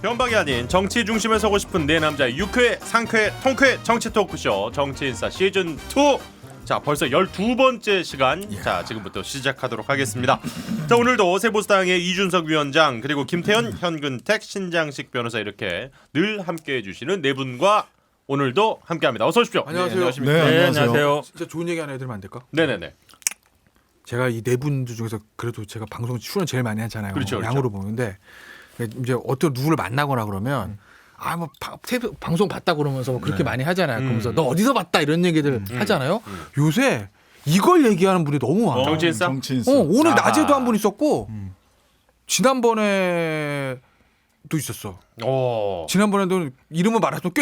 변방이 아닌 정치 중심에 서고 싶은 네 남자의 유쾌, 상쾌, 통쾌 정치 토크쇼 정치인싸 시즌 2. 자, 벌써 12번째 시간. 자, 지금부터 시작하도록 하겠습니다. 자, 오늘도 세보수당의 이준석 위원장 그리고 김태현, 현근택, 신장식 변호사 이렇게 늘 함께해 주시는 네 분과 오늘도 함께합니다. 어서 오십시오. 안녕하세요. 네, 안녕하세요. 진짜 좋은 얘기 하나 해드리면 안 될까? 네네네. 제가 이 네 분들 중에서 그래도 제가 방송 출연 제일 많이 하잖아요. 그렇죠, 그렇죠. 양으로 보는데 이제 어떤 누구를 만나거나 그러면 뭐 방송 봤다 그러면서 뭐 그렇게 많이 하잖아요. 그러면서 너 어디서 봤다 이런 얘기들 하잖아요. 요새 이걸 얘기하는 분이 너무 많아요. 정치인싸? 오늘 아하. 낮에도 한 분 있었고 지난번에도 있었어. 오. 지난번에도 이름을 말하자면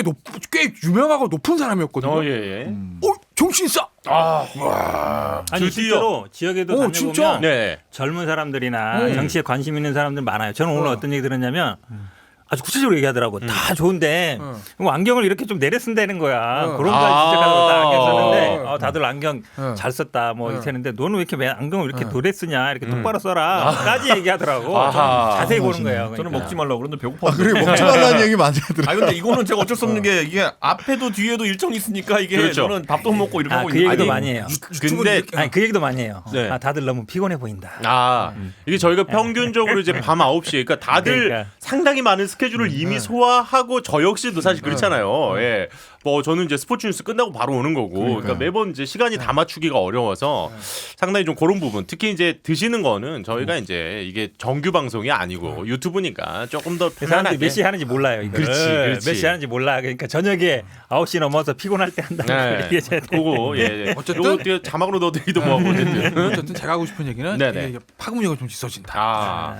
꽤 유명하고 높은 사람이었거든요. 예. 정신싸. 아니 드디어. 실제로 지역에도 다녀보면 진짜? 네. 젊은 사람들이나 정치에 관심 있는 사람들 많아요. 저는 오늘 어떤 얘기 들었냐면 아주 구체적으로 얘기하더라고. 다 좋은데 뭐 안경을 이렇게 좀 내려 쓴다는 거야. 그런 거 시작하다가 딱 안경 썼는데 다들 안경 잘 썼다 뭐 이렇게 했는데 너는 왜 이렇게 안경을 이렇게 도래 쓰냐 이렇게 똑바로 써라까지 얘기하더라고. 아하. 자세히 보는 거예요. 저는 그러니까. 먹지 말라고 그러는데 배고파. 그리고 먹지 말라는 얘기 많이 하더라고요. 아 근데 이거는 제가 어쩔 수 없는 게 이게 앞에도 뒤에도 일정이 있으니까 이게 그렇죠. 저는 밥도 못 먹고 이렇게 하고 그 있는 얘기도 아니, 많이 해요. 근데 아니 그 얘기도 많이 해요. 네. 다들 너무 피곤해 보인다. 이게 저희가 평균적으로 이제 밤 9시에 그러니까 다들 그러니까. 상당히 많은 스케줄을 이미 소화하고 저 역시도 사실 그렇잖아요. 예. 뭐 저는 이제 스포츠 뉴스 끝나고 바로 오는 거고. 그러니까 매번 이제 시간이 다 맞추기가 어려워서 상당히 좀 그런 부분. 특히 이제 드시는 거는 저희가 이제 이게 정규 방송이 아니고 유튜브니까 조금 더 사람들이 편안하게. 몇 시에 하는지 몰라요. 이거를. 그렇지. 몇 시에 하는지 몰라. 그러니까 저녁에 9시 넘어서 피곤할 때 한다. 네. 이게 제가 그거 예. 어쨌든- 요거 어떻게 자막으로 넣어드리기도 뭐하고 어쨌든. 어쨌든 제가 하고 싶은 얘기는 네네. 이게 파급력이 좀 있어진다.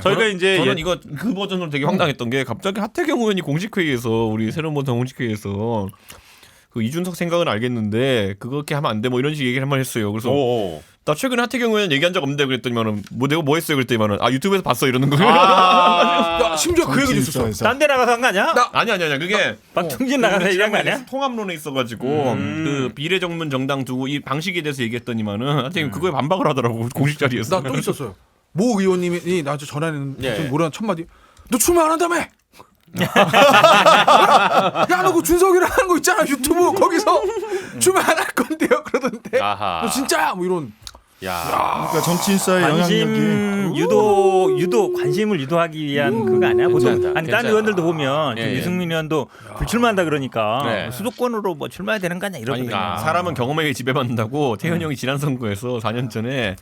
저희가 이제 저는 이거 그 버전으로 되게 황당했던 게 갑자기 하태경 의원이 공식회의에서 우리 새로운 버전 공식회의에서 그 이준석 생각은 알겠는데 그렇게 하면 안 돼 뭐 이런 식의 얘기를 한 번 했어요. 그래서 오. 나 최근에 하태경 의원 얘기한 적 없는데 그랬더니만은 뭐 내가 뭐 했어요 그랬더니만은 유튜브에서 봤어 이러는 거예요. 야, 심지어 그 얘기도 있었어. 딴 데 나가서 한 거 아니야? 아니 그게 박충진 나가서 얘기한 거 아니야? 통합론에 있어가지고 그 비례정문 정당 두고 이 방식에 대해서 얘기했더니만은 하여튼 그거에 반박을 하더라고 공식 자리에서. 나 또 있었어요. 모 의원님이 나한테 전화했는데 예. 좀 뭐라는 첫 마디. 너 출마 안 한다며? 야, 너 그 준석이랑 하는 거 있잖아 유튜브 거기서 출마 안 할 건데요 그러던데. 아하. 너 진짜야? 뭐 이런. 야. 그러니까 정치인싸의 영향력이 관심 유도 관심을 유도하기 위한 그거 아니야? 보통 괜찮다. 아니 다른 괜찮아. 의원들도 보면 예, 지금 예. 유승민 의원도 불출마한다 그러니까 네. 수도권으로 뭐 출마해야 되는 거 아니야? 이러거든요. 아니, 사람은 경험에 지배받는다고 태현 형이 지난 선거에서 4년 전에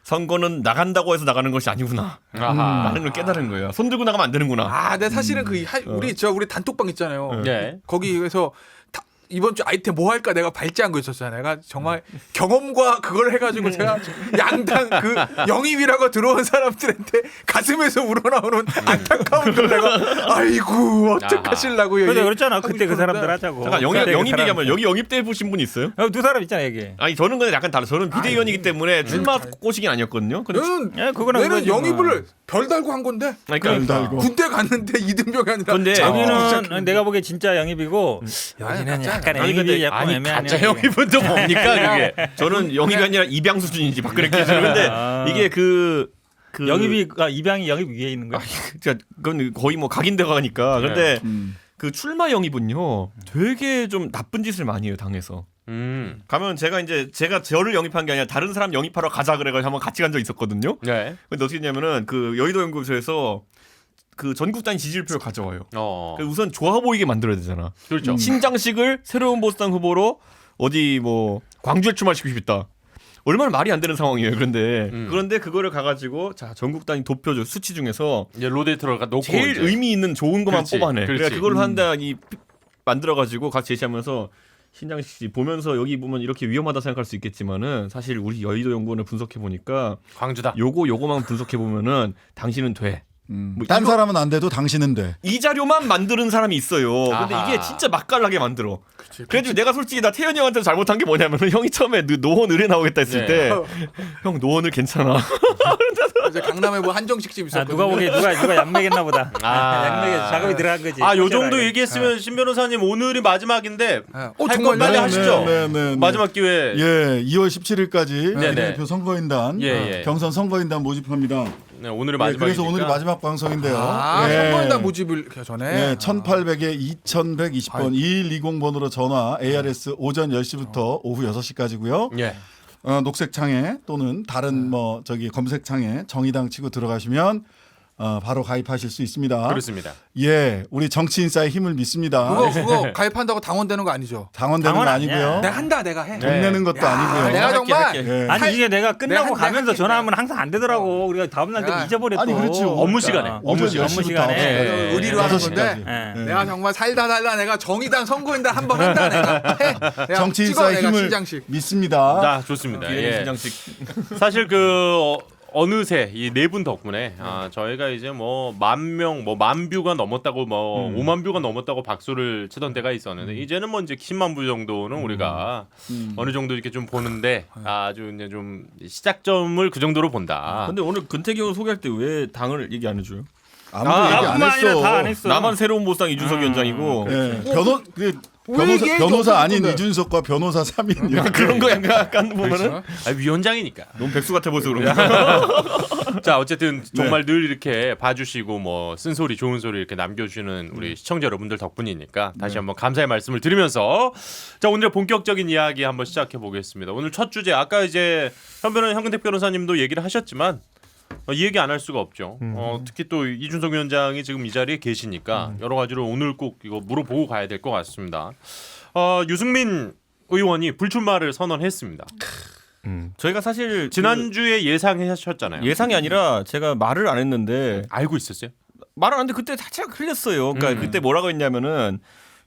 선거는 나간다고 해서 나가는 것이 아니구나 라는 걸 깨달은 거예요. 손 들고 나가면 안 되는구나. 아, 내 사실은 우리 단톡방 있잖아요. 네. 거기에서 이번 주 아이템 뭐 할까 내가 발제한 거 있었잖아요. 내가 정말 경험과 그걸 해가지고 제가 양당 그 영입이라고 들어온 사람들한테 가슴에서 우러나오는 안타까움을 내가 아이고 어떡하실라고요. 그래 그랬잖아. 그때 그 사람들 하자고. 잠깐 그때 그 영입 사람들. 얘기하면 여기 영입돼 보신 분 있어요? 두 사람 있잖아 여기. 아니 저는 근데 약간 달라. 저는 비대위원이기 때문에 출마 꼬시긴 아니었거든요. 근데 예, 그거는 얘는 그거지 뭐. 영입을 별 달고 한 건데 그러니까 군대 갔는데 이등병이 아니라 근데 여기는 내가 보기에 진짜 영입이고 여기는 약간 아니, 근데 영입이 약간 애매하네. 가짜 영입은 또 뭡니까 그게? 저는 영입이 아니라 입양 수준인지 박근혜 기준. 근데 이게 그 영입이가 입양이 영입 위에 있는 거야. 그러니까 그건 거의 뭐 각인돼 가니까. 근데 그 출마 영입은요 되게 좀 나쁜 짓을 많이 해요 당에서. 가면 제가 저를 영입한 게 아니라 다른 사람 영입하러 가자 그래가지고 한번 같이 간 적 있었거든요. 네. 근데 어떻게 했냐면은 그 여의도 연구소에서 그 전국 단위 지지율표를 가져와요. 그래서 우선 좋아 보이게 만들어야 되잖아. 그렇죠. 신장식을 새로운 보수당 후보로 어디 뭐 광주에 출마시키고 싶다. 얼마나 말이 안 되는 상황이에요. 그런데 그거를 가가지고 자 전국 단위 도표 수치 중에서 이제 로데이터를 놓고 제일 이제. 의미 있는 좋은 것만 그렇지, 뽑아내. 그렇지. 그러니까 그걸로 한다 이 만들어가지고 같이 제시하면서 신장식 씨 보면서 여기 보면 이렇게 위험하다 생각할 수 있겠지만은 사실 우리 여의도 연구원을 분석해 보니까 광주다. 요거만 분석해 보면은 당신은 돼. 뭐 딴 이거- 사람은 안 돼도 당신은 돼. 이 자료만 만드는 사람이 있어요. 근데 아하. 이게 진짜 맛깔나게 만들어. 그래가지고 내가 솔직히 나 태현이 형한테 잘못한 게 뭐냐면은 형이 처음에 노원 의뢰 나오겠다 했을 네. 때 형 노원을 괜찮아. 이제 강남에 뭐 한정식 집 있었거든요. 누가 보기에 누가 양맥했나 보다. 아. 양맥에 작업이 들어간 거지. 요 정도 얘기했으면 신 변호사님 오늘이 마지막인데 할 건 정말요? 빨리 하시죠. 네. 마지막 기회. 예, 2월 17일까지 네네. 비례대표 선거인단 예. 경선 선거인단 모집합니다. 네, 오늘의 네, 마지막이니까. 그래서 오늘이 마지막 방송인데요. 선거인단 모집을 전에. 네, 1800에 2120번 2120번으로 전화 ARS 오전 10시부터 오후 6시까지고요. 예. 녹색 창에 또는 다른 뭐 저기 검색 창에 정의당 치고 들어가시면 바로 가입하실 수 있습니다. 그렇습니다. 예, 우리 정치인사의 힘을 믿습니다. 그거 가입한다고 당원되는 거 아니죠? 당원되는 거 당원 아니야. 아니고요. 내가 한다 내가 해. 네. 돈 내는 것도 아니고요. 내가 정말 할게. 예. 아니 이게 내가 끝나고 내가 가면서 할게. 전화하면 항상 안 되더라고. 우리가 다음 날 되면 내가- 잊어버려. 아니, 또. 그렇지. 업무 시간에. 오전 업무 10시부터 시간에. 9시까지. 의리로 하는 6시까지. 건데. 예. 예. 내가 정말 살다 내가 정의당 선거인단 한번 한다 내가 해. 내가 찍어, 정치인사의 내가 힘을 시장식. 믿습니다. 자, 좋습니다. 비례 예. 시장식. 사실 그 어느새 이 네 분 덕분에 저희가 이제 뭐 10,000명, 뭐 10,000뷰가 넘었다고 뭐 50,000뷰가 넘었다고 박수를 치던 때가 있었는데 이제는 뭐 이제 10만 뷰 정도는 우리가 어느 정도 이렇게 좀 보는데 아주 이제 좀 시작점을 그 정도로 본다. 근데 오늘 근태경 소개할 때 왜 당을 얘기 안 해줘요? 아무도 얘기 안 나뿐만 아니라 했어. 다 안 했어. 나만 새로운 보상 이준석 위원장이고 예. 얘기해? 변호사 아닌 어떤 건데? 이준석과 변호사 3인 이렇게. 그런 거 약간 보면은 위원장이니까. 너무 백수 같아 보여서 그런 거. 자, 어쨌든 정말 늘 이렇게 봐주시고 뭐 쓴소리 좋은 소리 이렇게 남겨주시는 우리 시청자 여러분들 덕분이니까 다시 한번 감사의 말씀을 드리면서 자, 오늘의 본격적인 이야기 한번 시작해 보겠습니다. 오늘 첫 주제 아까 이제 현근택 변호사님도 얘기를 하셨지만 이 얘기 안 할 수가 없죠. 특히 또 이준석 위원장이 지금 이 자리에 계시니까 여러 가지로 오늘 꼭 이거 물어보고 가야 될 것 같습니다. 유승민 의원이 불출마를 선언했습니다. 저희가 사실 지난주에 예상하셨잖아요. 예상이 아니라 제가 말을 안 했는데 알고 있었어요? 말을 안 했는데 그때 살짝 흘렸어요. 그러니까 그때 뭐라고 했냐면은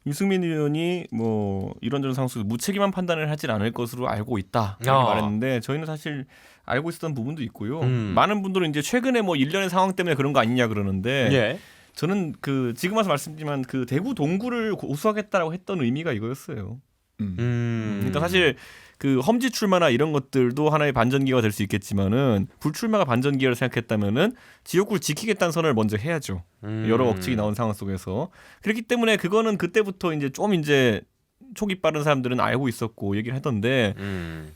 유승민 의원이 뭐 이런저런 상황 속에서 무책임한 판단을 하진 않을 것으로 알고 있다 이렇게 말했는데 저희는 사실 알고 있었던 부분도 있고요. 많은 분들은 이제 최근에 뭐 일련의 상황 때문에 그런 거 아니냐 그러는데 예. 저는 그 지금 와서 말씀드리지만 그 대구 동구를 고수하겠다라고 했던 의미가 이거였어요. 그러니까 사실 그 험지 출마나 이런 것들도 하나의 반전기가 될 수 있겠지만은 불출마가 반전기를 생각했다면은 지역구를 지키겠다는 선을 먼저 해야죠. 여러 억측이 나온 상황 속에서 그렇기 때문에 그거는 그때부터 이제 좀 이제 촉이 빠른 사람들은 알고 있었고 얘기를 하던데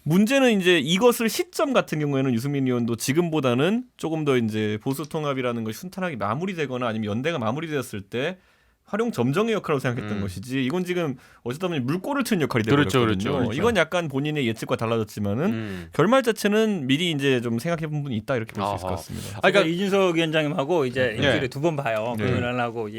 문제는 이제 이것을 시점 같은 경우에는 유승민 의원도 지금보다는 조금 더 이제 보수 통합이라는 것이 순탄하게 마무리되거나 아니면 연대가 마무리되었을 때 활용 점정의 역할로 생각했던 것이지 이건 지금 어쩌다 보니 물꼬를 트는 역할이 되버렸거든요. 그렇죠. 이건 약간 본인의 예측과 달라졌지만은 결말 자체는 미리 이제 좀 생각해본 분이 있다 이렇게 볼 수 있을 것 같습니다. 그러니까 이준석 위원장님하고 이제 네. 일주일에 2번 봐요. 네. 금요일하고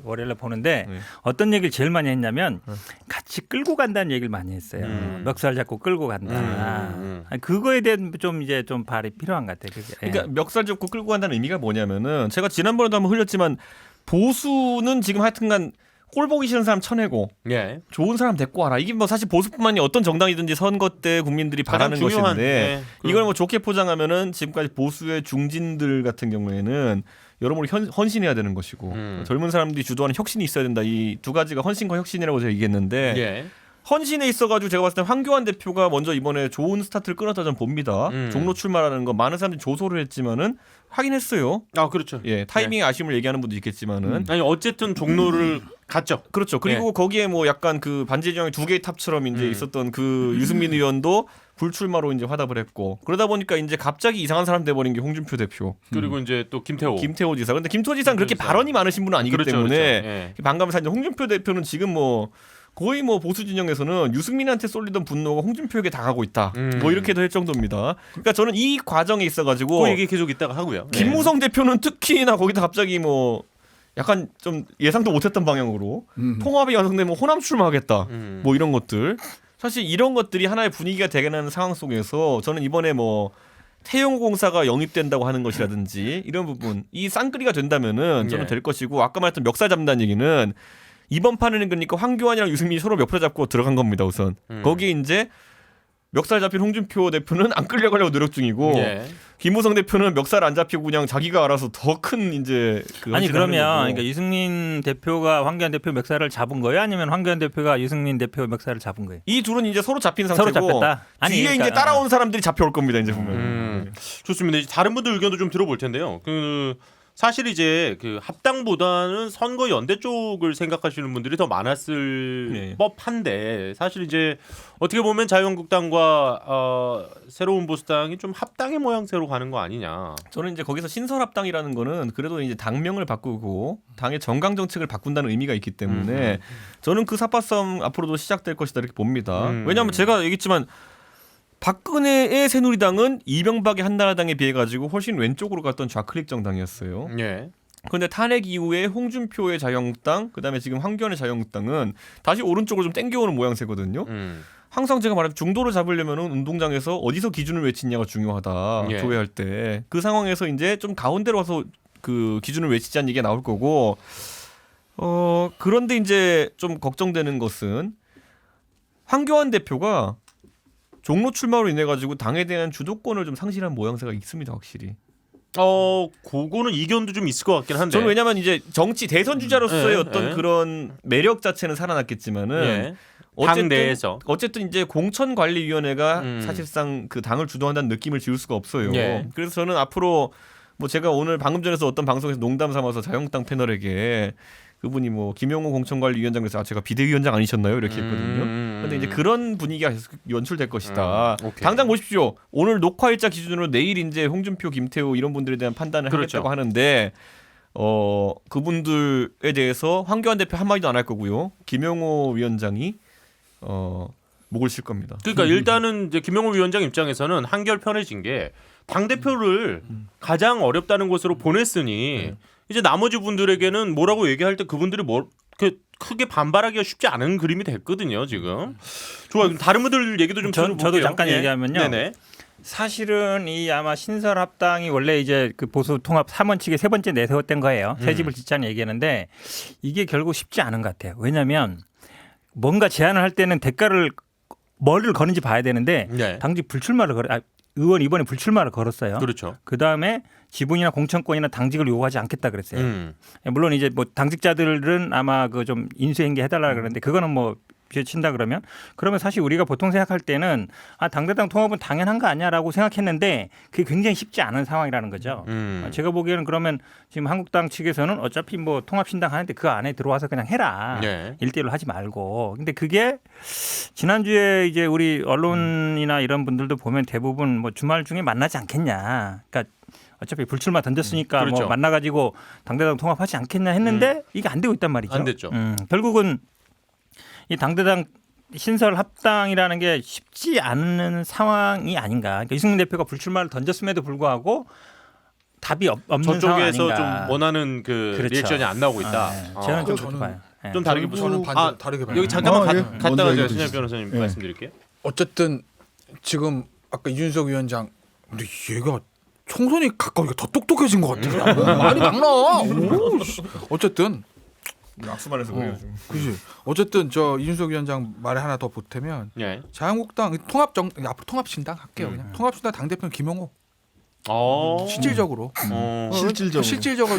월요일에 보는데 네. 어떤 얘기를 제일 많이 했냐면 같이 끌고 간다는 얘기를 많이 했어요. 멱살 잡고 끌고 간다. 아니, 그거에 대한 좀 이제 좀 발이 필요한 것 같아요. 그게. 그러니까 멱살 잡고 끌고 간다는 의미가 뭐냐면은 제가 지난번에도 한번 흘렸지만 보수는 지금 하여튼간 꼴 보기 싫은 사람 쳐내고 예. 좋은 사람 데리고 와라. 이게 뭐 사실 보수뿐만이 어떤 정당이든지 선거 때 국민들이 바라는 중요한, 것인데 네, 이걸 뭐 좋게 포장하면은 지금까지 보수의 중진들 같은 경우에는 여러모로 헌신해야 되는 것이고 젊은 사람들이 주도하는 혁신이 있어야 된다. 이 두 가지가 헌신과 혁신이라고 제가 얘기했는데 예. 헌신에 있어가지고 제가 봤을 때 황교안 대표가 먼저 이번에 좋은 스타트를 끊었다 저는 봅니다. 종로 출마라는 거 많은 사람들이 조소를 했지만은 하긴 했어요. 아, 그렇죠. 예, 타이밍의 아쉬움을 얘기하는 분도 있겠지만은 아니 어쨌든 종로를 갔죠. 그렇죠. 그리고 거기에 뭐 약간 그 반지의 제왕의 두 개의 탑처럼 이제 있었던 그 유승민 의원도 불출마로 이제 화답을 했고 그러다 보니까 이제 갑자기 이상한 사람 돼버린 게 홍준표 대표, 그리고 이제 또 김태호 지사. 근데 김태호 지사는 그렇게 발언이 많으신 분은 아니기 그렇죠, 때문에 그렇죠. 예. 반감을 사는데 홍준표 대표는 지금 뭐 거의 뭐 보수 진영에서는 유승민한테 쏠리던 분노가 홍준표에게 당하고 있다. 뭐 이렇게도 할 정도입니다. 그러니까 저는 이 과정에 있어가지고 그 얘기 계속 있다가 하고요. 김무성 대표는 특히나 거기다 갑자기 뭐 약간 좀 예상도 못했던 방향으로 통합이 완성되면 호남 출마하겠다. 뭐 이런 것들. 사실 이런 것들이 하나의 분위기가 되게는 상황 속에서 저는 이번에 뭐 태용공사가 영입된다고 하는 것이라든지 이런 부분 이 쌍끌이가 된다면은 저는 될 것이고 아까 말했던 멱살 잡는다는 얘기는 이번 판에는 그러니까 황교안이랑 유승민이 서로 옆으로 잡고 들어간 겁니다. 우선 거기에 이제 멱살 잡힌 홍준표 대표는 안 끌려가려고 노력 중이고 김무성 대표는 멱살 안 잡히고 그냥 자기가 알아서 더 큰 이제 그 아니 그러면 그러니까 유승민 대표가 황교안 대표 멱살을 잡은 거예요? 아니면 황교안 대표가 유승민 대표 멱살을 잡은 거예요? 이 둘은 이제 서로 잡힌 상태고 서로 잡혔다. 아니, 뒤에 그러니까, 이제 따라온 사람들이 잡혀올 겁니다. 이제 보면. 좋습니다. 이제 다른 분들 의견도 좀 들어볼 텐데요. 사실 이제 그 합당보다는 선거 연대 쪽을 생각하시는 분들이 더 많았을 네. 법한데 사실 이제 어떻게 보면 자유한국당과 새로운 보수당이 좀 합당의 모양새로 가는 거 아니냐. 저는 이제 거기서 신설합당이라는 거는 그래도 이제 당명을 바꾸고 당의 정강 정책을 바꾼다는 의미가 있기 때문에 저는 그 삿바싸움 앞으로도 시작될 것이다 이렇게 봅니다. 왜냐하면 제가 얘기했지만 박근혜의 새누리당은 이명박의 한나라당에 비해 가지고 훨씬 왼쪽으로 갔던 좌클릭 정당이었어요. 예. 그런데 탄핵 이후에 홍준표의 자유한국당, 그다음에 지금 황교안의 자유한국당은 다시 오른쪽으로 좀 땡겨오는 모양새거든요. 항상 제가 말한 중도를 잡으려면 운동장에서 어디서 기준을 외치냐가 중요하다. 예. 조회할 때. 그 상황에서 이제 좀 가운데로 와서 그 기준을 외치자는 얘기가 나올 거고 그런데 이제 좀 걱정되는 것은 황교안 대표가 종로 출마로 인해 가지고 당에 대한 주도권을 좀 상실한 모양새가 있습니다, 확실히. 그거는 이견도 좀 있을 것 같긴 한데. 저는 왜냐하면 이제 정치 대선 주자로서의 예, 어떤 예. 그런 매력 자체는 살아났겠지만은 예. 당 내에서. 어쨌든 이제 공천관리위원회가 음. 사실상 그 당을 주도한다는 느낌을 지울 수가 없어요. 예. 그래서 저는 앞으로 뭐 제가 오늘 방금 전에서 어떤 방송에서 농담 삼아서 자유한국당 패널에게 그분이 뭐 김용호 공천관리위원장에서 제가 비대위원장 아니셨나요? 이렇게 했거든요. 그런데 이제 그런 분위기가 계속 연출될 것이다. 오케이. 당장 보십시오. 오늘 녹화일자 기준으로 내일 이제 홍준표, 김태우 이런 분들에 대한 판단을 그렇죠. 하겠다고 하는데 그분들에 대해서 황교안 대표 한마디도 안 할 거고요. 김용호 위원장이 목을 실 겁니다. 그러니까 일단은 이제 김영호 위원장 입장에서는 한결 편해진 게 당 대표를 가장 어렵다는 곳으로 보냈으니 이제 나머지 분들에게는 뭐라고 얘기할 때 그분들이 크게 반발하기가 쉽지 않은 그림이 됐거든요. 지금. 좋아요. 그럼 다른 분들 얘기도 좀 저도 들어볼게요. 잠깐 예. 얘기하면요. 네네. 사실은 이 아마 신설 합당이 원래 이제 그 보수 통합 3원칙에 세 번째 내세웠던 거예요. 새 집을 짓자는 얘기하는데 이게 결국 쉽지 않은 것 같아요. 왜냐하면 뭔가 제안을 할 때는 대가를 뭐를 거는지 봐야 되는데 네. 당시 불출마를 의원 이번에 불출마를 걸었어요. 그렇죠. 그 다음에 지분이나 공천권이나 당직을 요구하지 않겠다 그랬어요. 물론 이제 뭐 당직자들은 아마 그 좀 인수행기 해달라 그러는데 그거는 뭐 비춰친다 그러면 사실 우리가 보통 생각할 때는 당대당 통합은 당연한 거 아니야라고 생각했는데 그게 굉장히 쉽지 않은 상황이라는 거죠. 제가 보기에는 그러면 지금 한국당 측에서는 어차피 뭐 통합신당 하는데 그 안에 들어와서 그냥 해라. 네. 1대1로 하지 말고. 근데 그게 지난주에 이제 우리 언론이나 이런 분들도 보면 대부분 뭐 주말 중에 만나지 않겠냐. 그러니까 어차피 불출마 던졌으니까 그렇죠. 뭐 만나가지고 당대당 통합하지 않겠냐 했는데 이게 안 되고 있단 말이죠. 안 됐죠. 결국은 이 당대당 신설 합당이라는 게 쉽지 않은 상황이 아닌가. 그러니까 유승민 대표가 불출마를 던졌음에도 불구하고 답이 없는 상황 저쪽에서 아닌가. 좀 원하는 그 그렇죠. 리액션이 안 나오고 있다. 저는 좀 저는 그렇게 봐요. 예. 좀 다르게 보세요. 저는 반대 다르게 봐요. 여기 잠깐만 예. 갔다가 먼저 제가 얘기해 신현 주시죠. 변호사님 예. 말씀드릴게요. 어쨌든 지금 아까 이준석 위원장 근데 얘가 총선이 가까우니까 더 똑똑해진 것 같아. 많이 막나. 어쨌든 악수만해서 그래요. 지금. 그지. 어쨌든 저 이준석 위원장 말에 하나 더 보태면 예. 자유한국당 앞으로 통합신당 할게요. 그냥 통합신당 당 대표는 김용호. 실질적으로. 실질적으로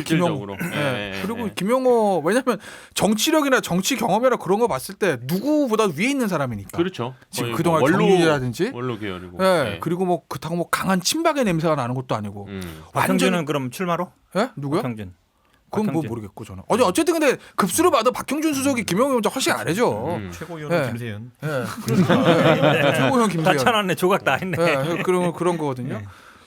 김용호. 실질적으로. 예. 예. 그리고 예. 김용호 왜냐하면 정치력이나 정치 경험이나 그런 거 봤을 때 누구보다 위에 있는 사람이니까. 그렇죠. 지금 거의 그동안 뭐 경륜이라든지. 원로 계열이고. 예. 그리고 뭐 그렇다고 뭐 강한 친박의 냄새가 나는 것도 아니고. 박형준은 그럼 출마로? 예? 누구요? 박형준. 그건 뭐 박형준. 모르겠고 저는. 어쨌든 근데 급수로 봐도 박형준 수석이 김용호 위원장 훨씬 아래죠. 최고위원은 예. 김세현. 예. 그러니까 최고형 다 김세현. 쳐놨네. 조각 다 했네. 예, 그런 거거든요.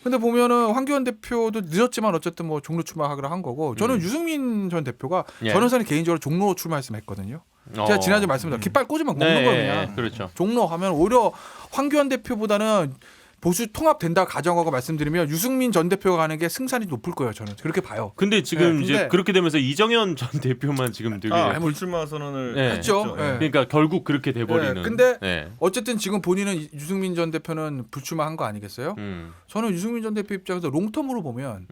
근데 보면은 황교안 대표도 늦었지만 어쨌든 뭐 종로 출마하기로 한 거고 저는 유승민 전 대표가 예. 전 여사는 개인적으로 종로 출마했으면 했거든요. 제가 지난주에 말씀드린 깃발 꽂으면 먹는 거예요 그냥. 그렇죠. 종로 하면 오히려 황교안 대표보다는 보수 통합된다 가정하고 말씀드리면 유승민 전 대표가 가는 게 승산이 높을 거예요. 저는 그렇게 봐요. 근데 지금 네, 이제 근데- 그렇게 되면서 이정현 전 대표만 지금 되게 불출마 선언을 네. 했죠. 예. 그러니까 결국 그렇게 돼버리는. 네, 근데 네. 어쨌든 지금 본인은 유승민 전 대표는 불출마한 거 아니겠어요? 저는 유승민 전 대표 입장에서 롱텀으로 보면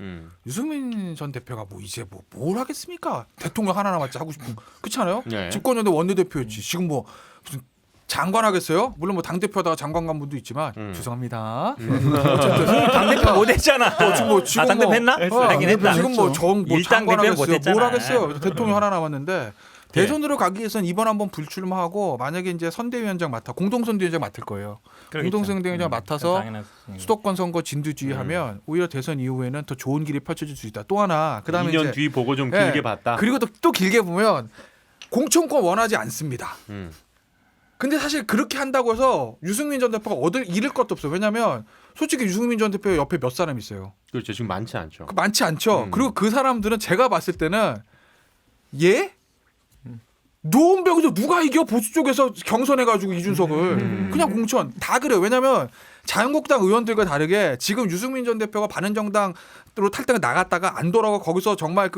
유승민 전 대표가 뭐 이제 뭘 하겠습니까? 대통령 하나 남았지 하고 싶은 그렇지 않아요? 네. 집권연대 원내대표였지. 지금 뭐 무슨 장관 하겠어요? 물론 뭐 당대표하다가 장관 간 분도 있지만 죄송합니다. 어쨌든 당대표 못했잖아. 지금 당대표 했나? 어, 하긴 했다. 지금 뭐 일당 장관 대표는 하겠어요? 못했잖아. 뭘 하겠어요? 대통령 하나 남았는데 대선으로 가기 위해서는 이번 한번 불출마하고 만약에 이제 선대위원장 공동선대위원장 맡을 거예요. 공동선대위원장 맡아서 당연하지. 수도권 선거 진두지휘하면 오히려 대선 이후에는 더 좋은 길이 펼쳐질 수 있다. 또 하나 그다음에 2년 이제 뒤 보고 좀 예, 길게 봤다. 그리고 또 길게 보면 공천권 원하지 않습니다. 근데 사실 그렇게 한다고 해서 유승민 전 대표가 잃을 것도 없어요. 왜냐하면 솔직히 유승민 전 대표 옆에 몇 사람 있어요. 그렇죠. 지금 많지 않죠. 많지 않죠. 그리고 그 사람들은 제가 봤을 때는 노원병에서 누가 이겨 보수 쪽에서 경선해가지고 이준석을 그냥 공천 다 그래요. 왜냐하면 자유한국당 의원들과 다르게 지금 유승민 전 대표가 바른정당으로 탈당을 나갔다가 안 돌아가고 거기서 정말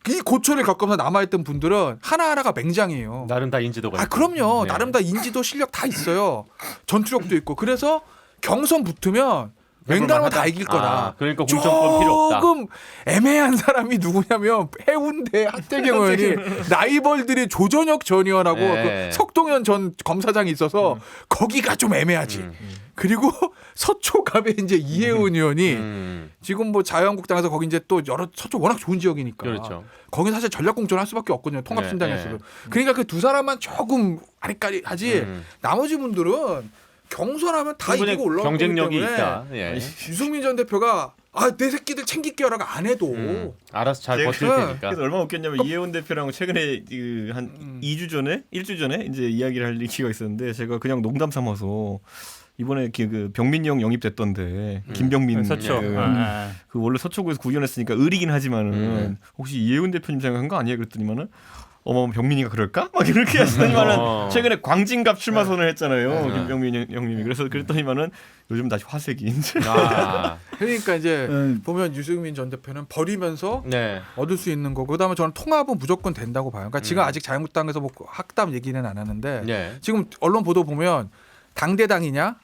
이 고초를 겪으면서 남아있던 분들은 하나하나가 맹장이에요. 나름 다 인지도가. 그럼요. 네. 나름 다 인지도 실력 다 있어요. 전투력도 있고. 그래서 경선 붙으면 맹단하면 다 이길 거다. 그러니까 공천권 필요 없다. 조금 애매한 사람이 누구냐면 해운대 하태경 의원이 라이벌들이 조전혁 전 의원하고 네. 그 석동현 전 검사장이 있어서 거기가 좀 애매하지. 그리고 서초갑에 이제 이혜훈 의원이 지금 뭐 자유한국당에서 거기 이제 또 서초 워낙 좋은 지역이니까. 그렇죠. 거기 사실 전략 공천할 수밖에 없거든요. 통합신당에서도. 그러니까 그 두 사람만 조금 아리까리하지. 나머지 분들은 경선하면 다 충분히 이기고 올라오기 경쟁력이 때문에 있다. 예. 유승민 전 대표가 내 새끼들 챙길게요라고 안 해도 알아서 잘 버틸 제가- 테니까. 그래서 얼마나 웃겼냐면 이혜원 대표랑 최근에 한 2주 전에 1주 전에 이제 이야기를 할 기회가 있었는데 제가 그냥 농담 삼아서 이번에 그 병민이 형 영입됐던데 김병민 서초. 그 원래 서초구에서 구현했으니까 을이긴 하지만은 혹시 이혜원 대표님 생각한 거 아니에요? 그랬더니만은 어머 병민이가 그럴까? 막 이렇게 하시더니만은 최근에 광진갑 출마 선언을 했잖아요. 김병민 형님이. 그래서 그랬더니만은 요즘 다시 화색이 이제. 그러니까 이제 보면 유승민 전 대표는 버리면서 네. 얻을 수 있는 거고 그다음에 저는 통합은 무조건 된다고 봐요. 그러니까 지금 아직 자유한국당에서 뭐 학담 얘기는 안 하는데 네. 지금 언론 보도 보면 당대당이냐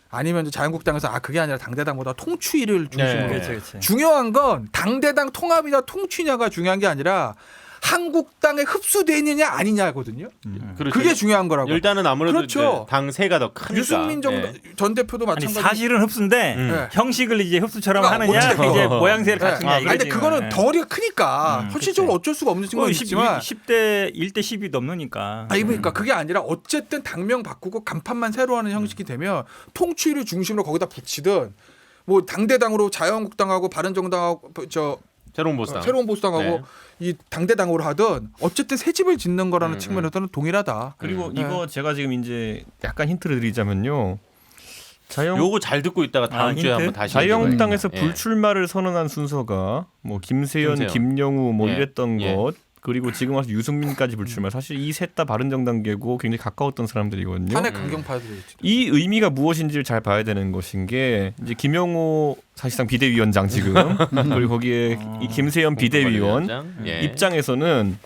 아니면 이제 자유한국당에서 그게 아니라 당대당보다 통추위를 중심으로 네. 그렇지. 중요한 건 당대당 통합이냐 통추냐가 중요한 게 아니라 한국당에 흡수되느냐 아니냐거든요. 그렇죠. 그게 중요한 거라고. 일단은 아무래도 그렇죠. 이제 당세가 더 크니까. 유승민 전 대표도 아니 마찬가지. 사실은 흡수인데 네. 형식을 이제 흡수처럼 그러니까 하느냐 어떻게 이제 그거. 모양새를 네. 갖추냐 아니, 근데 이거지. 그거는 덩어리가 크니까 현실적으로 어쩔 수가 없는 친구는 있지만 10대 1대 10이 넘으니까. 그러니까 그게 아니라 어쨌든 당명 바꾸고 간판만 새로 하는 형식이 되면 통추위를 중심으로 거기다 붙이든 뭐 당대당으로 자유한국당하고 바른정당하고 새로운 보수당하고 네. 이 당대당으로 하든 어쨌든 새 집을 짓는 거라는 측면에서는 동일하다. 그리고 네. 이거 제가 지금 이제 약간 힌트를 드리자면요. 요거 잘 듣고 있다가 다음 주에 힌트? 한번 다시 자유한국당에서 얘기해봐요. 불출마를 선언한 순서가 뭐 김세연, 김영우 뭐 예. 이랬던 예. 것 그리고 지금 와서 유승민까지 불출마. 사실 이 셋 다 바른정당계고 굉장히 가까웠던 사람들이거든요. 탄핵 강경파들이 있지. 이 의미가 무엇인지를 잘 봐야 되는 것인 게 이제 김영우 사실상 비대위원장 지금 그리고 거기에 이 김세연 비대위원 예. 입장에서는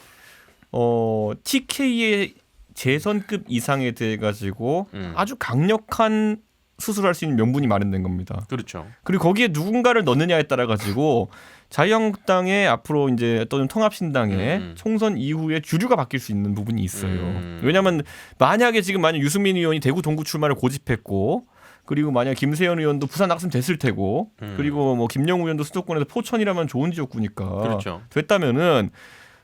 TK의 재선급 이상에 대해 가지고 아주 강력한 수술할 수 있는 명분이 마련된 겁니다. 그렇죠. 그리고 거기에 누군가를 넣느냐에 따라 가지고 자유한국당의 앞으로 이제 또는 통합신당의 총선 이후에 주류가 바뀔 수 있는 부분이 있어요. 왜냐하면 만약에 지금 만약 유승민 의원이 대구 동구 출마를 고집했고 그리고 만약 김세연 의원도 부산 낙선 됐을 테고 그리고 뭐 김영우 의원도 수도권에서 포천이라면 좋은 지역구니까 그렇죠. 됐다면은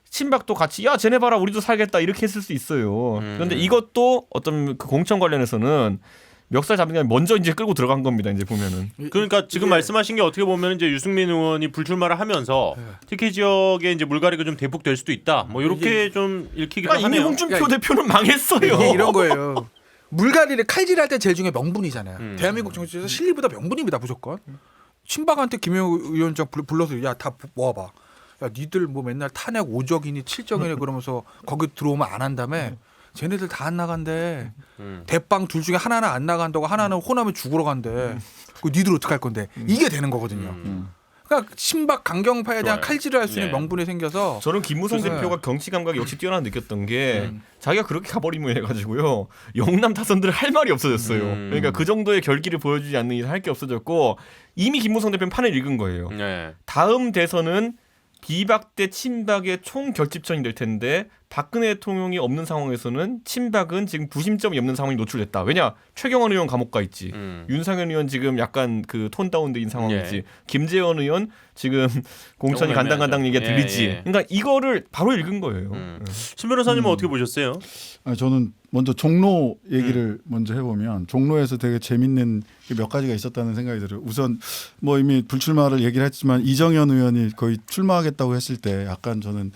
친박도 같이 야 쟤네 봐라 우리도 살겠다 이렇게 했을 수 있어요. 그런데 이것도 어떤 그 공천 관련해서는 멱살 잡는 게 아니라 먼저 이제 끌고 들어간 겁니다. 이제 보면은. 그러니까 지금 말씀하신 게 어떻게 보면 이제 유승민 의원이 불출마를 하면서 TK 지역에 이제 물갈이가 좀 대폭될 수도 있다. 뭐 이렇게 좀 읽히기도 이미 하네요. 홍준표 대표는 망했어요. 이게 이런 거예요. 물갈이를 칼질할 때 제일 중요한 명분이잖아요. 대한민국 정치에서 실리보다 명분입니다 무조건. 친박한테 김영우 위원장 불러서 야 다 모아봐. 야 니들 뭐 맨날 탄핵 5적이니 7적이니 그러면서 거기 들어오면 안 한다며. 쟤네들 다 안 나간대. 대빵 둘 중에 하나는 안 나간다고 하나는 호남에 죽으러 간대. 그 니들 어떡할 건데. 이게 되는 거거든요. 그러니까 친박 강경파에 대한 좋아요. 칼질을 할 수 있는 네. 명분이 생겨서 저는 김무성 그래서- 대표가 정치 감각이 역시 뛰어나 느꼈던 게 자기가 그렇게 가버리면 해가지고요 영남 타선들 할 말이 없어졌어요. 그러니까 그 정도의 결기를 보여주지 않는 이상 할 게 없어졌고 이미 김무성 대표는 판을 읽은 거예요. 네. 다음 대선은 비박대 친박의 총 결집전이 될 텐데 박근혜 대통령이 없는 상황에서는 친박은 지금 구심점이 없는 상황이 노출됐다. 왜냐? 최경환 의원 감옥 가 있지. 윤상현 의원 지금 약간 그 톤 다운된 상황이지. 예. 김재원 의원 지금 공천이 간당간당 얘기가 예, 들리지. 예. 그러니까 이거를 바로 읽은 거예요. 신 변호사님은 어떻게 보셨어요? 저는 먼저 종로 얘기를 먼저 해보면 종로에서 되게 재밌는 몇 가지가 있었다는 생각이 들어요. 우선 뭐 이미 불출마를 얘기를 했지만 이정현 의원이 거의 출마하겠다고 했을 때 약간 저는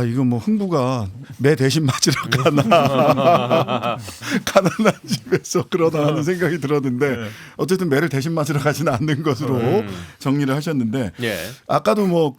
이거 뭐 흥부가 매 대신 맞으러 가나 가난한 집에서 그러다 하는 생각이 들었는데 어쨌든 매를 대신 맞으러 가지는 않는 것으로 정리를 하셨는데 예. 아까도 뭐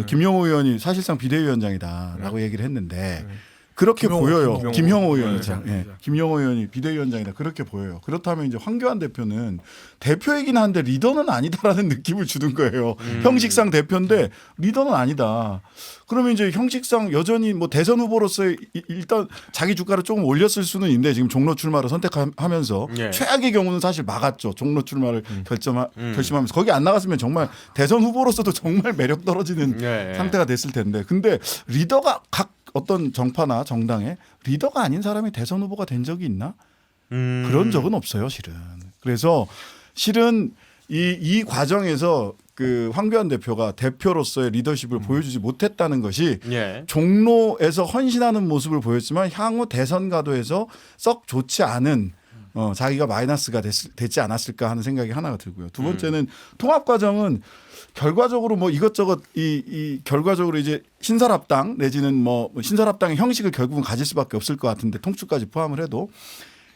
김용호 의원이 사실상 비대위원장이다라고 얘기를 했는데 그렇게 보여요. 김용호 의원이죠. 예. 김용호 의원이 비대위원장이다. 그렇게 보여요. 그렇다면 이제 황교안 대표는 대표이긴 한데 리더는 아니다라는 느낌을 주는 거예요. 형식상 대표인데 리더는 아니다. 그러면 이제 형식상 여전히 뭐 대선 후보로서 일단 자기 주가를 조금 올렸을 수는 있는데 지금 종로 출마를 선택하면서 예. 최악의 경우는 사실 막았죠. 종로 출마를 결심하면서 거기 안 나갔으면 정말 대선 후보로서도 정말 매력 떨어지는 예. 상태가 됐을 텐데 근데 리더가 각 어떤 정파나 정당에 리더가 아닌 사람이 대선 후보가 된 적이 있나? 그런 적은 없어요, 실은. 그래서 실은 이 과정에서 그 황교안 대표가 대표로서의 리더십을 보여주지 못했다는 것이 예. 종로에서 헌신하는 모습을 보였지만 향후 대선 가도에서 썩 좋지 않은 자기가 마이너스가 됐지 않았을까 하는 생각이 하나가 들고요. 두 번째는 통합 과정은 결과적으로 뭐 이것저것 이 결과적으로 이제 신설합당 내지는 뭐 신설합당의 형식을 결국은 가질 수밖에 없을 것 같은데 통추까지 포함을 해도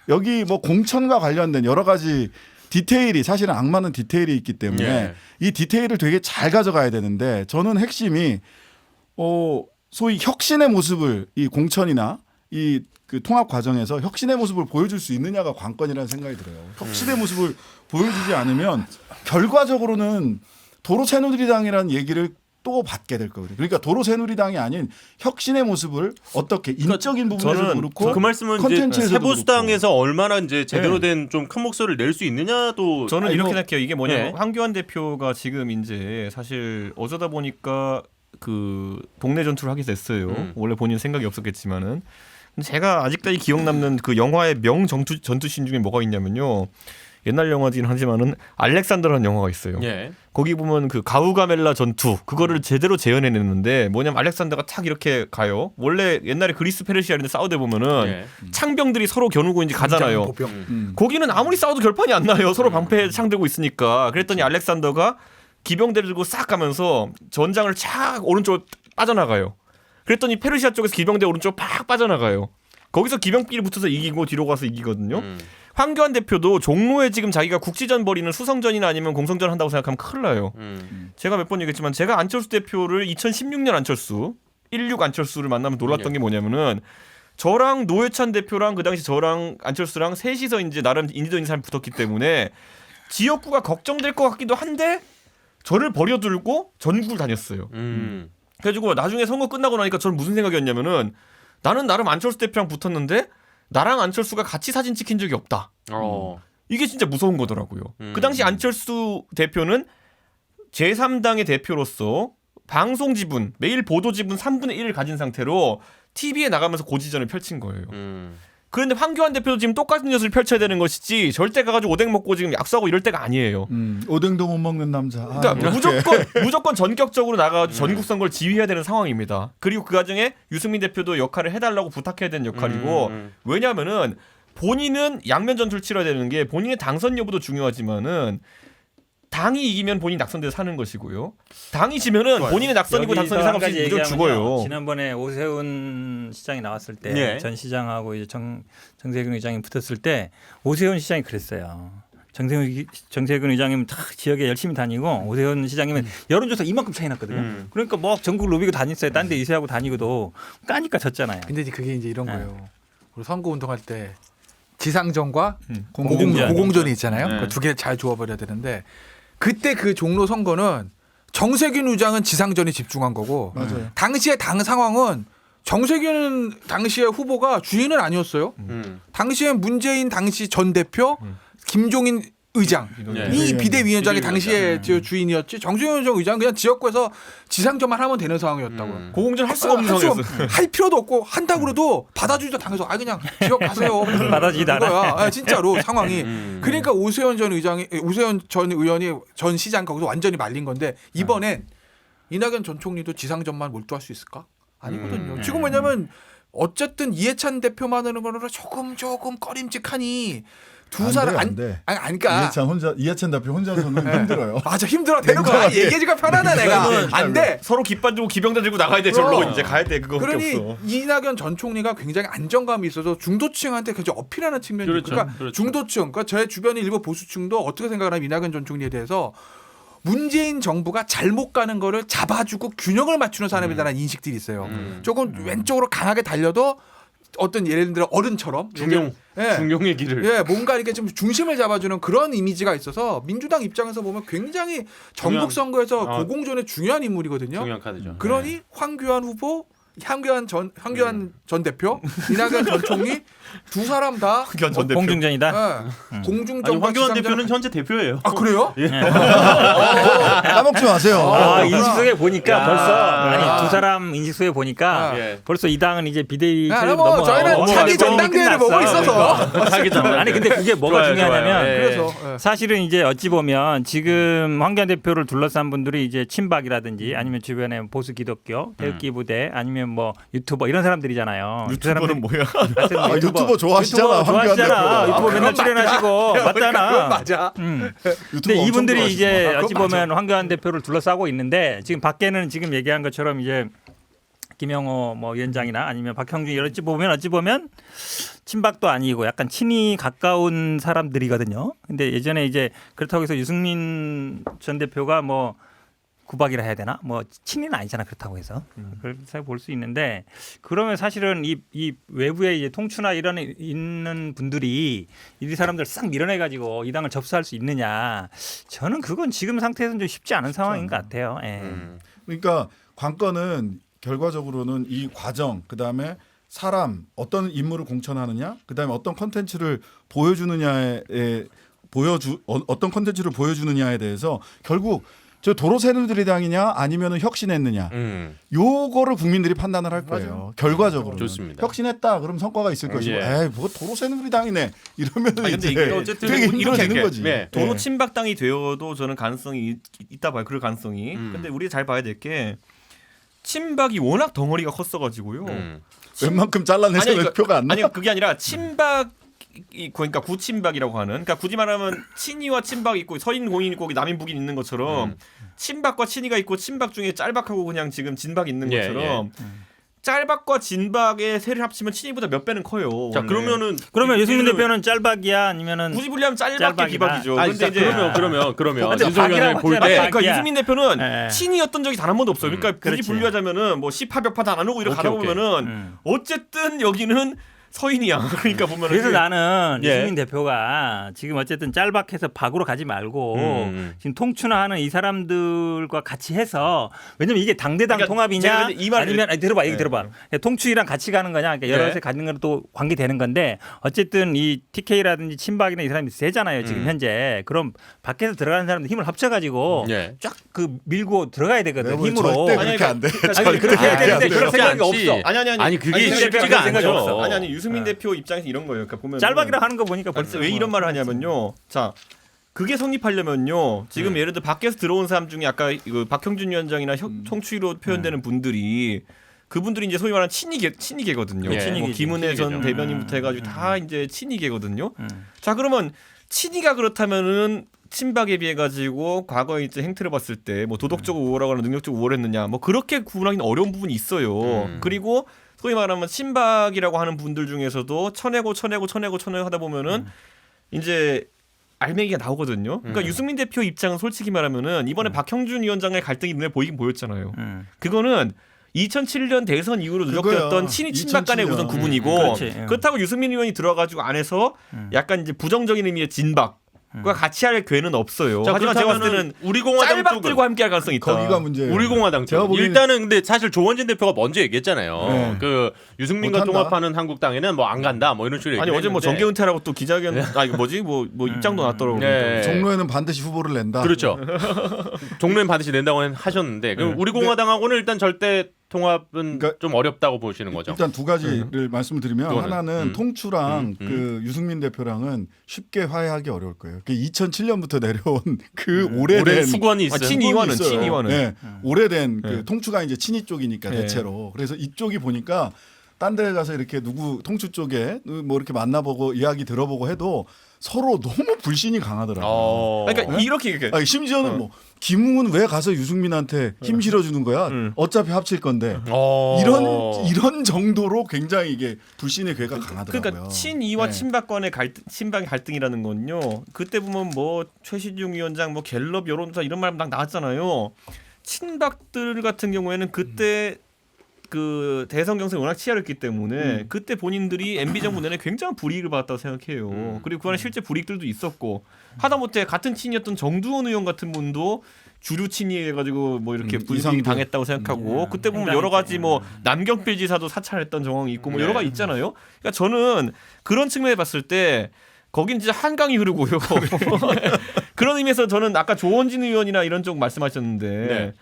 여기 뭐 공천과 관련된 여러 가지 디테일이 사실은 악마는 디테일이 있기 때문에 예. 이 디테일을 되게 잘 가져가야 되는데 저는 핵심이 소위 혁신의 모습을 이 공천이나 이 그 통합 과정에서 혁신의 모습을 보여줄 수 있느냐가 관건이라는 생각이 들어요. 혁신의 모습을 보여주지 않으면 결과적으로는 도로 새누리당이라는 얘기를 또 받게 될 거거든요. 그러니까 도로 새누리당이 아닌 혁신의 모습을 어떻게 인적인 부분에서도 그렇고 그 말씀은 이제 컨텐츠에서도 세보수당에서 그렇고. 얼마나 이제 제대로 된 좀 큰 목소리를 낼 수 있느냐도 저는 이렇게 생각해요. 이게 뭐냐면 예. 황교안 대표가 지금 이제 사실 어쩌다 보니까 그 동네 전투를 하게 됐어요. 원래 본인 생각이 없었겠지만은 근데 제가 아직까지 기억 남는 그 영화의 명 전투씬 중에 뭐가 있냐면요. 옛날 영화긴 하지만은 알렉산더라는 영화가 있어요. 예. 거기 보면 그 가우가멜라 전투 그거를 제대로 재현해냈는데 뭐냐면 알렉산더가 탁 이렇게 가요. 원래 옛날에 그리스 페르시아 이런 데 싸우다 보면은 예. 창병들이 서로 겨누고 이제 가잖아요. 거기는 아무리 싸워도 결판이 안 나요. 서로 방패 창 들고 있으니까. 그랬더니 알렉산더가 기병대를 들고 싹 가면서 전장을 착 오른쪽으로 빠져나가요. 그랬더니 페르시아 쪽에서 기병대 오른쪽 팍 빠져나가요. 거기서 기병끼리 붙어서 이기고 뒤로 가서 이기거든요. 황교안 대표도 종로에 지금 자기가 국지전 벌이는 수성전이나 아니면 공성전 한다고 생각하면 큰일 나요. 제가 몇 번 얘기했지만 제가 안철수 대표를 2016년 안철수 16 안철수를 만나면 놀랐던 게 뭐냐면은 저랑 노회찬 대표랑 그 당시 저랑 안철수랑 셋이서 이제 나름 인지도 있는 사람이 붙었기 때문에 지역구가 걱정될 것 같기도 한데 저를 버려들고 전국을 다녔어요. 그래가지고 나중에 선거 끝나고 나니까 저는 무슨 생각이었냐면은 나는 나름 안철수 대표랑 붙었는데 나랑 안철수가 같이 사진 찍힌 적이 없다. 이게 진짜 무서운 거더라고요. 그 당시 안철수 대표는 제3당의 대표로서 방송 지분, 매일 보도 지분 3분의 1을 가진 상태로 TV에 나가면서 고지전을 펼친 거예요. 그런데 황교안 대표도 지금 똑같은 것을 펼쳐야 되는 것이지 절대 가가지고 오뎅 먹고 지금 약속하고 이럴 때가 아니에요. 오뎅도 못 먹는 남자. 그러니까 무조건 전격적으로 나가가지고 전국 선거를 지휘해야 되는 상황입니다. 그리고 그 과정에 유승민 대표도 역할을 해달라고 부탁해야 되는 역할이고 왜냐하면은 본인은 양면 전투를 치러야 되는 게 본인의 당선 여부도 중요하지만은 당이 이기면 본인이 낙선돼서 사는 것이고요. 당이 지면은 본인의 낙선이고 당선이 상관없이 무조건 죽어요. 지난번에 오세훈 시장이 나왔을 때 전 시장하고 이제 정세균 의장이 붙었을 때 오세훈 시장이 그랬어요. 정세균 의장님은 다 지역에 열심히 다니고 오세훈 시장님은 여론조사 이만큼 차이 났거든요. 그러니까 뭐 전국 로비고 다녔어요. 딴 데 이세하고 다니고도 까니까 졌잖아요. 근데 이제 그게 이제 이런 거예요. 우리 선거 운동할 때 지상전과 공공전. 고공전이 있잖아요. 네. 그 두 개 잘 조합해야 되는데 그때 그 종로 선거는 정세균 의장은 지상전에 집중한 거고 맞아요. 당시의 당 상황은 정세균 당시의 후보가 주인은 아니었어요. 당시에 문재인 당시 전 대표, 김종인 의장이 예. 비대위원장이 당시에 비대위원장. 주인이었지. 정주영 의장 그냥 지역구에서 지상전만 하면 되는 상황이었다고요. 고공전 할 수가 없는 상황이었어. 할 필요도 없고 한다고 그래도 받아주지도 당해서 그냥 지역 가세요. 받아주지도 않아. 그거야. 진짜로 상황이. 그러니까 오세훈 전 의원이 전 시장 거기서 완전히 말린 건데 이번엔 이낙연 전 총리도 지상전만 몰두할 수 있을까? 아니거든요. 지금 왜냐면 어쨌든 이해찬 대표만 하는 거는 조금 꺼림직하니 두 사람 안 돼. 아니 그러니까 이해찬 대표 혼자서는 힘들어요. 맞아 힘들어 대놓고 얘기해주기가 편하다 내가 안 돼. 서로 깃발 들고 기병대 들고 나가야 돼. 절로 그럼. 이제 가야 돼. 그거밖에 그러니 없어. 이낙연 전 총리가 굉장히 안정감이 있어서 중도층한테 굉장히 어필하는 측면이 그렇죠. 그러니까 그렇죠. 중도층, 그러니까 제 주변의 일부 보수층도 어떻게 생각을 하면 이낙연 전 총리에 대해서 문재인 정부가 잘못 가는 거를 잡아주고 균형을 맞추는 사람이라는 인식들이 있어요. 조금 왼쪽으로 강하게 달려도 어떤 예를 들어 어른처럼 중용의 길을. 예, 뭔가 이렇게 좀 중심을 잡아주는 그런 이미지가 있어서 민주당 입장에서 보면 굉장히 전국 선거에서 고공존의 중요한 인물이거든요. 중요한 카드죠. 그러니 황교안 후보, 황교안 전 대표, 이낙연 전 총리 두 사람 다 공중전이다. 공중전과 아니, 황교안 지상전- 대표는 현재 대표예요. 아 그래요? 까먹지 마세요. 인식소에 보니까 야. 벌써 두 사람 인식소에 보니까 예. 벌써 이 당은 이제 비대위 야, 체제로 뭐 저희는 넘어가고 자기 넘어가고 전당대회를 끝났어. 보고 있어서 자기 전 아니 근데 그게 뭐가 좋아요, 중요하냐면 좋아요. 예. 그래서 사실은 이제 어찌 보면 지금 황교안 대표를 둘러싼 분들이 이제 친박이라든지 아니면 주변에 보수 기독교, 태극기 부대 아니면 뭐 유튜버 이런 사람들이잖아요. 유튜버는 뭐야? 하여튼 아, 유튜버 좋아하시잖아. 유튜버 황교안 좋아하시잖아. 대표가. 유튜버 맨날 출연하시고 그건 맞잖아. 맞아. 유튜버 근데 엄청 이분들이 좋아하시고. 이제 그건 어찌 보면 황교안 대표를 둘러싸고 있는데 지금 밖에는 지금 얘기한 것처럼 이제 김영호 뭐 위원장이나 아니면 박형준 이런 어찌 보면 친박도 아니고 약간 친이 가까운 사람들이거든요. 근데 예전에 이제 그렇다고 해서 유승민 전 대표가 뭐 구박이라 해야 되나? 뭐 친이는 아니잖아 그렇다고 해서 그렇게 볼 수 있는데 그러면 사실은 이 외부에 이제 통추나 이런 있는 분들이 이 사람들 싹 밀어내 가지고 이 당을 접수할 수 있느냐? 저는 그건 지금 상태에서는 좀 쉽지 않은 상황인 것 같아요. 예. 그러니까 관건은 결과적으로는 이 과정, 그다음에 사람 어떤 인물을 공천하느냐, 그다음에 어떤 컨텐츠를 보여주느냐에 어떤 컨텐츠를 보여주느냐에 대해서 결국 저 도로 새누리당이냐 아니면은 혁신했느냐 요거를 국민들이 판단을 할 거예요. 결과적으로 좋습니다. 혁신했다 그럼 성과가 있을 것이고 예. 에이 뭐 도로 새누리당이네 이러면은 아니, 근데 이게 어쨌든 되게 이렇게 힘들어지는 할게. 거지. 네. 도로 친박당이 되어도 저는 가능성이 있다 봐요. 그럴 가능성이. 근데 우리 잘 봐야 될 게 친박이 워낙 덩어리가 컸어가지고요. 웬만큼 잘라내서 아니, 표가 안 나. 아니 그게 아니라 친박 그러니까 구친박이라고 하는 그러니까 굳이 말하면 친이와 친박이 있고 서인 공인 있고 남인 북인 있는 것처럼 친박과 친이가 있고 친박 중에 짤박하고 그냥 지금 진박이 있는 예, 것처럼 짤박과 진박의 세를 합치면 친이보다 몇 배는 커요. 자 원래. 그러면 유승민 이거는- 대표는 짤박이야 아니면은 굳이 분리하면 짤박계 짤박이다. 비박이죠. 아니, 근데 자, 이제 그러면 근데 윤석열 박이라고 볼 하잖아, 때 박. 그러니까 유승민 대표는 예. 친이었던 적이 단 한 번도 없어요. 그러니까 굳이 그렇지. 분류하자면은 뭐 시파벽파 다 나누고 이렇게 가다 오케이. 보면은 어쨌든 여기는 서인이야. 그러니까 보면은 그래서 나는 예. 유승민 대표가 지금 어쨌든 짤박해서 박으로 가지 말고 지금 통춘화하는 이 사람들과 같이 해서 왜냐면 이게 당대당 그러니까 통합이냐 제가 이 말을- 아니면 아니, 들어봐 얘기 들어봐 통추이랑 같이 가는 거냐 그러니까 여러 예. 곳에 가는 건 또 관계되는 건데 어쨌든 이 TK라든지 친박이나 이 사람이 세잖아요 지금 현재 그럼 밖에서 들어가는 사람들 힘을 합쳐가지고 예. 쫙 그 밀고 들어가야 되거든 뭐 힘으로 절대 아니, 그렇게 안 돼. 아니 그렇게 해야 되는데 그런 생각이 없어 아니 그게 유승민 쉽지가 대표가 생각이 않죠. 없어. 아니 유승민 대표 입장에서 이런 거예요. 그러니까 보면 짤박이라 하는 거 보니까 벌써 왜 이런 말을 하냐면요. 자 그게 성립하려면요. 지금 예를 들어 밖에서 들어온 사람 중에 아까 이거 박형준 위원장이나 총추위로 표현되는 분들이 그분들이 이제 소위 말하는 친이계거든요. 예. 뭐 친이계지, 김은혜 전 친이계죠. 대변인부터 해가지고 다 이제 친이계거든요. 자 그러면 친이가 그렇다면은 친박에 비해 가지고 과거에 이제 행태를 봤을 때 뭐 도덕적 우월하거나 능력적 우월했느냐 뭐 그렇게 구분하기는 어려운 부분이 있어요. 그리고 소위 말하면 친박이라고 하는 분들 중에서도 쳐내고 하다 보면은 이제 알맹이가 나오거든요. 그러니까 유승민 대표 입장은 솔직히 말하면은 이번에 박형준 위원장의 갈등이 눈에 보이긴 보였잖아요. 그거는 2007년 대선 이후로 누적되었던 그거야. 친이 친박 간의 2007년. 우선 구분이고 그렇지. 그렇다고 유승민 의원이 들어와가지고 안에서 약간 이제 부정적인 의미의 진박 그과 같이 할 괴는 없어요. 자, 하지만 제가 봤을 그렇다면은 때는 우리공화당 짤박들과 쪽은 함께할 가능성이 있다. 거기가 문제예요. 우리공화당 제가 쪽. 보기에는 일단은 근데 사실 조원진 대표가 먼저 얘기했잖아요. 네. 그 유승민과 못한다. 통합하는 한국당에는 뭐 안 간다 뭐 이런 식으로 아니 얘기를 어제 뭐 했는데. 정계 은퇴라고 또 기자회견 이거 뭐지 뭐 입장도 났더라고요. 네. 종로에는 반드시 후보를 낸다. 그렇죠. 종로엔 반드시 낸다고 하셨는데 그럼 우리공화당하고는 일단 절대 통합은 그러니까 좀 어렵다고 보시는 거죠. 일단 두 가지를 말씀드리면 그거는, 하나는 통추랑 그 유승민 대표랑은 쉽게 화해하기 어려울 거예요. 그 2007년부터 내려온 그 올해 오래된 수건이 있어요. 친이와는 있어요. 친이와는 네. 오래된 네. 그 통추가 이제 친이 쪽이니까 네. 대체로. 그래서 이쪽이 보니까 딴 데 가서 이렇게 누구 통추 쪽에 뭐 이렇게 만나보고 이야기 들어보고 해도 서로 너무 불신이 강하더라고요. 그러니까 이렇게 아니, 심지어는 뭐 김웅은 왜 가서 유승민한테 힘 실어주는 거야? 어차피 합칠 건데 이런 정도로 굉장히 이게 불신의 괴가 강하더라고요. 그러니까 친이와 네. 친박 간의 친박의 갈등이라는 건요. 그때 보면 뭐 최시중 위원장 뭐 갤럽 여론조사 이런 말 막 나왔잖아요. 친박들 같은 경우에는 그때 그 대선 경선이 워낙 치열했기 때문에 그때 본인들이 MB 정부 내내 굉장한 불이익을 받았다고 생각해요. 그리고 그 안에 실제 불이익들도 있었고 하다못해 같은 친이었던 정두원 의원 같은 분도 주류 친이해가지고 뭐 이렇게 불이익 이상도. 당했다고 생각하고 그때 보면 여러 가지 뭐 남경필 지사도 사찰했던 정황이 있고 뭐 여러 가지 있잖아요. 그러니까 저는 그런 측면에 봤을 때 거긴 진짜 한강이 흐르고요. 그런 의미에서 저는 아까 조원진 의원이나 이런 쪽 말씀하셨는데 네.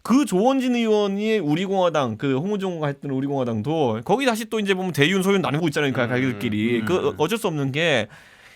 그 조원진 의원이 우리공화당 그 홍우종과 했던 우리공화당도 거기 다시 또 이제 보면 대윤 소윤 나누고 있잖아요. 가게들끼리 그 어쩔 수 없는 게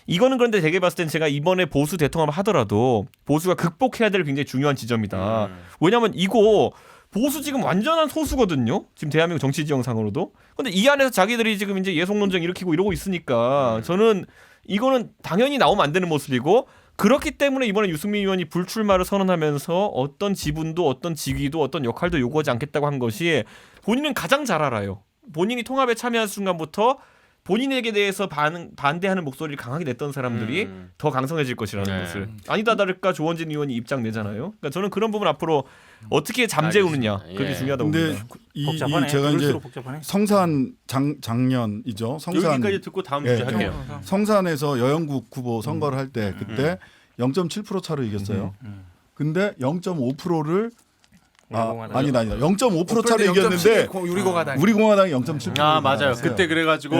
이거는 그런데 되게 봤을 땐 제가 이번에 보수 대통합을 하더라도 보수가 극복해야 될 굉장히 중요한 지점이다. 왜냐하면 이거 보수 지금 완전한 소수거든요. 지금 대한민국 정치 지형상으로도. 근데 이 안에서 자기들이 지금 이제 예속 논쟁 일으키고 이러고 있으니까 저는 이거는 당연히 나오면 안 되는 모습이고 그렇기 때문에 이번에 유승민 의원이 불출마를 선언하면서 어떤 지분도 어떤 직위도 어떤 역할도 요구하지 않겠다고 한 것이 본인은 가장 잘 알아요. 본인이 통합에 참여한 순간부터 본인에게 대해서 반대하는 목소리를 강하게 냈던 사람들이 더 강성해질 것이라는 네. 것을 아니다 다를까 조원진 의원이 입장 내잖아요. 그러니까 저는 그런 부분 앞으로 어떻게 잠재우느냐 알겠습니다. 그게 예. 중요하다고 근데 봅니다. 이 제가 이제 복잡하네. 성산 작년이죠. 성산 여기까지 듣고 다음 예, 주제 할게요. 성산에서 여영국 후보 선거를 할 때 그때 0.7% 차로 이겼어요. 근데 0.5%를 아니다. 0.5% 차로 이겼는데 우리공화당이 0.7%. 아 맞아요. 그때 그래가지고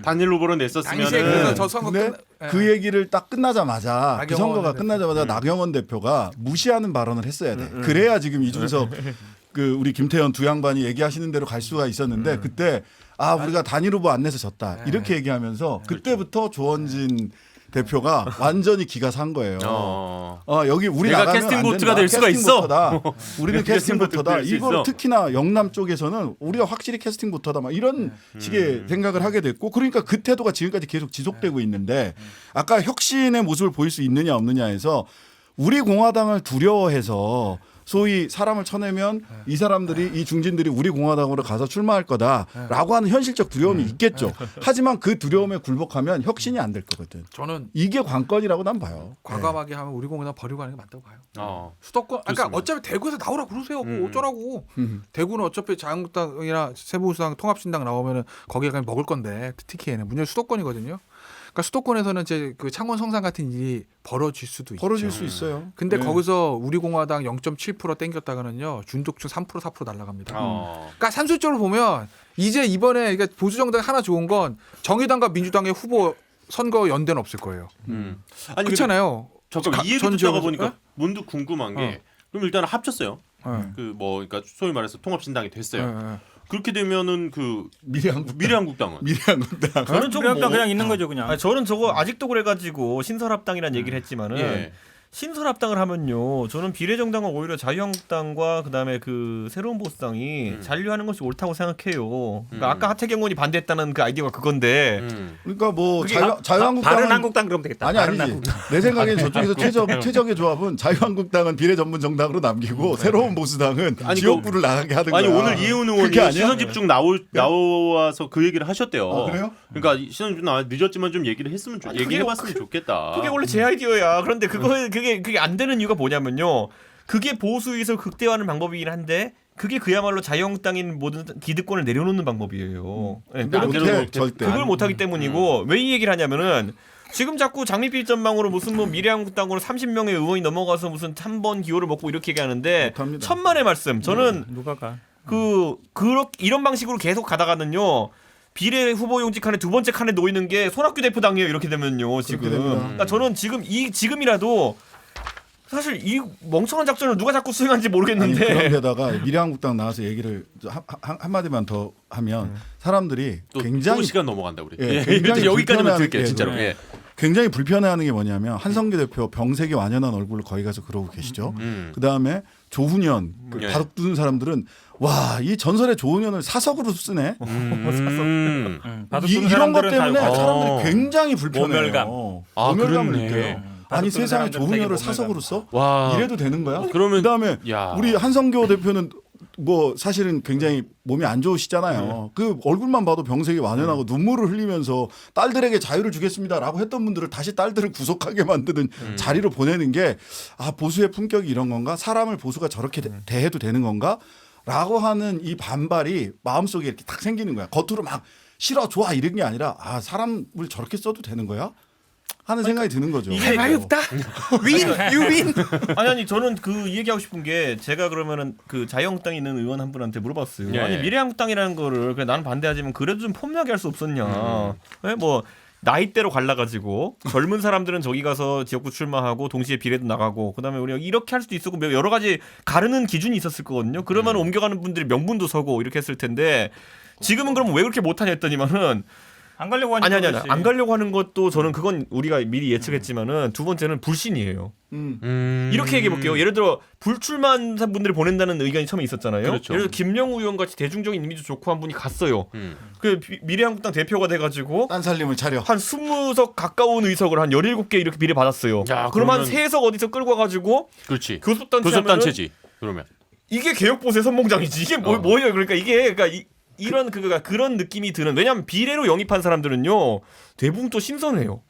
단일 후보로 당시에 그래서 냈었으면은 저 선거 근데 그 얘기를 딱 끝나자마자 그 나경원 선거가 대표. 끝나자마자 나경원 대표가 무시하는 발언을 했어야 돼. 그래야 지금 이준석 그 우리 김태현 두 양반이 얘기하시는 대로 갈 수가 있었는데 그때 우리가 단일 후보 안 내서 졌다 이렇게 얘기하면서 그때부터 조원진 대표가 완전히 기가 산 거예요. 여기 우리 내가 나가면 캐스팅 안 보트가 된다. 될 수가 캐스팅 있어. 보터다. 우리는 캐스팅 캐스팅 보트가 보터다. 될 수 이걸 있어. 특히나 영남 쪽에서는 우리가 확실히 캐스팅 보터다. 막 이런 식의 생각을 하게 됐고 그러니까 그 태도가 지금까지 계속 지속되고 있는데 아까 혁신의 모습을 보일 수 있느냐 없느냐에서 우리 공화당을 두려워해서 소위 사람을 쳐내면 이 사람들이 이 중진들이 우리 공화당으로 가서 출마할 거다라고 하는 현실적 두려움이 있겠죠. 하지만 그 두려움에 굴복하면 혁신이 안 될 거거든. 저는 이게 관건이라고 난 봐요. 과감하게 하면 우리 공화당 버리고 가는 게 맞다고 봐요. 네. 수도권 그러니까 좋습니다. 어차피 대구에서 나오라 그러세요. 뭐 어쩌라고. 대구는 어차피 자유한국당이나 새보수당 통합신당 나오면은 거기에 그냥 먹을 건데 특히에는 문제는 수도권이거든요. 그러니까 수도권에서는 이제 그 창원 성산 같은 일이 벌어질 수도 있죠. 벌어질 수 있어요. 근데 네. 거기서 우리 공화당 0.7% 땡겼다가는요 준독층 3% 4% 날라갑니다. 어. 그러니까 산술적으로 보면 이제 이번에 그러니까 보수 정당 하나 좋은 건 정의당과 민주당의 후보 선거 연대는 없을 거예요. 아니 그렇잖아요. 잠깐 이 얘기 전 듣다가 지역에서- 보니까 어? 문득 궁금한 게 그럼 일단 합쳤어요. 네. 그 뭐 그러니까 소위 말해서 통합신당이 됐어요. 네. 그렇게 되면은 그 미래한국당. 미래한국당은 미래한국당. 저는 좀 그냥 그냥 있는 거죠 그냥. 아니, 저는 저거 아직도 그래가지고 신설합당이라는 얘기를 했지만은 예. 신설합당을 하면요, 저는 비례정당은 오히려 자유한국당과 그다음에 그 새로운 보수당이 잔류하는 것이 옳다고 생각해요. 그러니까 아까 하태경 의원이 반대했다는 그 아이디어가 그건데 그러니까 뭐 그게 자유한국당은 바른 한국당 그럼 되겠다. 아니 바른 아니지. 한국당. 내 생각엔 저쪽에서 최적의 조합은 자유한국당은 비례 전문 정당으로 남기고 새로운 보수당은 아니, 지역구를 나가게 하든 거야. 아니 오늘 이혜훈 의원이 그게 아니야? 시선집중 나와서 그 얘기를 하셨대요. 아, 그래요? 그러니까 시선집중 나와 늦었지만 좀 얘기를 했으면 아니, 얘기해봤으면 좋겠다. 그게 원래 제 아이디어야. 그런데 그게 안 되는 이유가 뭐냐면요, 그게 보수의석을 극대화하는 방법이긴 한데 그게 그야말로 자유한국당인 모든 기득권을 내려놓는 방법이에요. 네, 근데 안 못해 내려놓을 절대. 그걸 못하기 때문이고 왜 이 얘기를 하냐면은 지금 자꾸 장밋빛 전망으로 무슨 뭐 미래한국당으로 30명의 의원이 넘어가서 무슨 3번 기호를 먹고 이렇게 얘기하는데 못합니다. 천만의 말씀. 저는 누가 가? 이런 방식으로 계속 가다가는요. 비례 후보 용지 칸에 두 번째 칸에 놓이는 게 손학규 대표 당이에요. 이렇게 되면요. 지금. 됩니다. 그러니까 저는 지금이라도 사실 이 멍청한 작전을 누가 자꾸 수행하는지 아니, 모르겠는데. 그런데다가 미래한국당 나와서 얘기를 한마디만 더 하면 사람들이 또 굉장히 시간 넘어간다 우리. 예, 예, 굉장히 여기까지만 불편해하는- 들을게요 예, 진짜로. 네. 예. 굉장히 불편해하는 게 뭐냐면 한성규 대표 병색이 완연한 얼굴로 거기 가서 그러고 계시죠. 그 다음에 조훈현 예. 바둑 두는 사람들은 와, 이 전설의 조훈현을 사석으로 쓰네. 이런 것 때문에 사람들이 굉장히 불편해요. 모멸감. 모멸감을 그렇네. 느껴요. 아니 세상에 조훈현을 사석으로 써? 와. 이래도 되는 거야? 그러면 그다음에 야. 우리 한성교 대표는 뭐 사실은 굉장히 몸이 안 좋으시잖아요. 그 얼굴만 봐도 병색이 완연하고 눈물을 흘리면서 딸들에게 자유를 주겠습니다라고 했던 분들을 다시 딸들을 구속하게 만드는 자리로 보내는 게 아, 보수의 품격이 이런 건가? 사람을 보수가 저렇게 대해도 되는 건가? 라고 하는 이 반발이 마음속에 이렇게 딱 생기는 거야. 겉으로 막 싫어 좋아 이런 게 아니라 아, 사람을 저렇게 써도 되는 거야? 하는 생각이 드는 거죠. 이게 없다. 윈, 유윈. 아니 저는 그 얘기하고 싶은 게 제가 그러면은 그 자유한국당에 있는 의원 한 분한테 물어봤어요. 예, 아니 예. 미래한국당이라는 거를 그냥 나는 반대하지만 그래도 좀 폼나게 할 수 없었냐. 예? 뭐 나이대로 갈라가지고 젊은 사람들은 저기 가서 지역구 출마하고 동시에 비례도 나가고 그다음에 우리가 이렇게 할 수도 있었고 여러 가지 가르는 기준이 있었을 거거든요. 그러면 옮겨가는 분들이 명분도 서고 이렇게 했을 텐데 지금은 그럼 왜 그렇게 못하냐 했더니만은 안 가려고 하니까. 아니 그렇지. 안 가려고 하는 것도 저는 그건 우리가 미리 예측했지만은 두 번째는 불신이에요. 이렇게 얘기해 볼게요. 예를 들어 불출마한 분들을 보낸다는 의견이 처음에 있었잖아요. 그렇죠. 예를 들어 김영우 의원 같이 대중적인 이미지 좋고 한 분이 갔어요. 그 미래한국당 대표가 돼가지고 딴 살림을 차려. 한 20석 가까운 의석을 한 17개 이렇게 비례 받았어요. 야, 그럼 한 그러면- 3석 어디서 끌고 와가지고 그렇지. 교섭단체 하면은 교섭단체지. 그러면. 이게 개혁보수의 선봉장이지. 이게 뭐예요? 그러니까 이게 이런 그런 느낌이 드는. 왜냐하면 비례로 영입한 사람들은요 대부분 또 신선해요.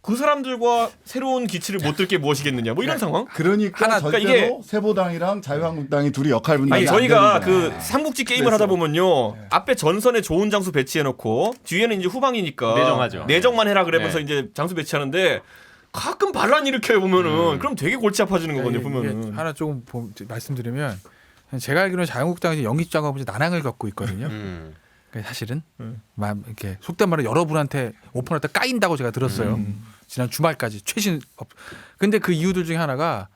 그 사람들과 새로운 기치를 못 들 게 무엇이겠느냐. 뭐 이런 상황. 그러니까 하나, 절대로 그러니까 세보당이랑 자유한국당이 둘이 역할 분담이 아니 안 저희가 되는 그 거야. 삼국지 게임을 하다 보면요 앞에 전선에 좋은 장수 배치해놓고 뒤에는 이제 후방이니까 내정하죠. 내정만 해라 그러면서 네. 이제 장수 배치하는데 가끔 반란 일으켜요 보면은 그럼 되게 골치 아파지는 거거든요 보면은. 하나 조금 말씀드리면 제가 알기로는 자유한국당에서 영입 작업을 난항을 겪고 있거든요. 그러니까 사실은 이렇게 속된 말로 여러분한테 오픈할 때 까인다고 제가 들었어요. 지난 주말까지 최신. 근데 그 이유들 중에 하나가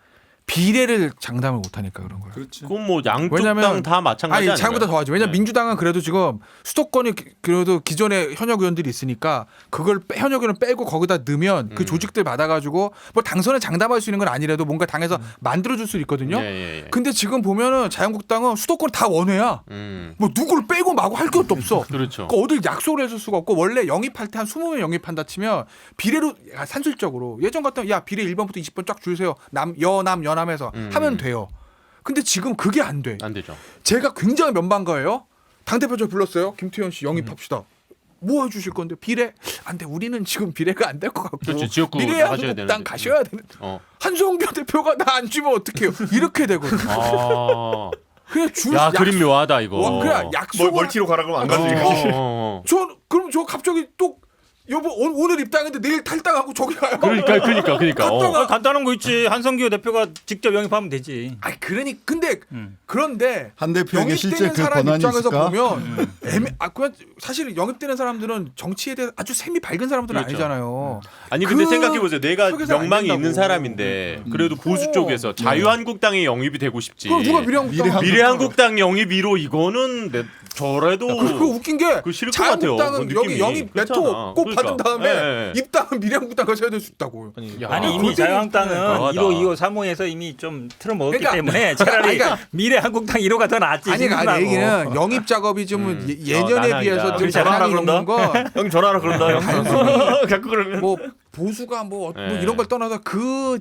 비례를 장담을 못하니까 그런 거예요. 그렇지. 그건 뭐 양쪽 왜냐면- 당 다 마찬가지 아니 아닌가요? 자기보다 더 하죠. 왜냐면 네. 민주당은 그래도 지금 수도권이 그래도 기존에 현역 의원들이 있으니까 그걸 현역 의원을 빼고 거기다 넣으면 그 조직들 받아가지고 뭐 당선에 장담할 수 있는 건 아니라도 뭔가 당에서 만들어줄 수 있거든요. 예. 근데 지금 보면은 자유한국당은 수도권 다 원외야. 음. 뭐 누굴 빼고 마고 할 것도 없어. 그렇죠. 그러니까 어딜 약속을 해줄 수가 없고 원래 영입할 때 한 20명 영입한다 치면 비례로 산술적으로 예전 같으면 야 비례 1번부터 20번 쫙 주세요. 여남해서 하면 돼요. 근데 지금 그게 안 돼. 안 되죠. 제가 굉장히 면반가예요. 당대표 저 불렀어요. 김태현 씨 영입합시다. 뭐 해주실 건데 비례 안 돼. 우리는 지금 비례가 안 될 것 같고 그렇지, 지역구 나가셔야 미래한국당 되는데. 가셔야 되는. 한성규 대표가 나 안 주면 어떡해요. 이렇게 되거든요. 아. 그냥 야, 그림 묘하다 이거. 그냥 약속을 멀티로 가라 그러면 안 가지. 그럼 저 갑자기 또 여보 오늘 입당했는데 내일 탈당하고 저기 가요. 그러니까. 갔다가 간단한 거 있지. 한성규 대표가 직접 영입하면 되지. 아니 근데 그런데 한 대표에게 실제 영입되는 그 사람 권한이 입장에서 있을까? 보면 그냥 사실 영입되는 사람들은 정치에 대해 아주 셈이 밝은 사람들은 그렇죠. 아니잖아요. 아니 근데 그 생각해 보세요. 내가 속에서 안 명망이 된다고. 있는 사람인데 그래도 보수 어. 쪽에서 자유한국당에 영입이 되고 싶지. 그럼 누가 미래한국당 미래한국당 영입 1호 이거는 저래도 그거 웃긴 게 그거 싫을 것 같아요. 자유한국당은 그 여기 느낌이. 영입 그렇잖아. 레터 꼭 그러니까. 받은 다음에 예. 입당은 미래한국당 가셔야 될 수 있다고. 아니 이미 그것들이 자유한국당은 강하다. 1호, 2호, 3호에서 이미 좀 틀어먹었기 그러니까- 때문에 차라리 그러니까- 미래한국당 1호가 더 낫지. 아니 신선하고. 얘기는 영입 작업이 좀 예년에 난항이다. 비해서 좀 그럼 전화하라 난항이 그런다. 있는 거. 형 전화하라 그런다. 형. 갖고 그러면. 뭐 보수가 뭐 네. 이런 걸 떠나서 그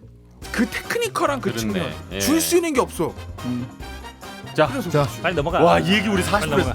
테크니컬한 그 그렇네. 측면 예. 줄 수 있는 게 없어. 자, 그래서 자, 빨리 넘어가. 와, 이 얘기 우리 빨리 40분 넘어가.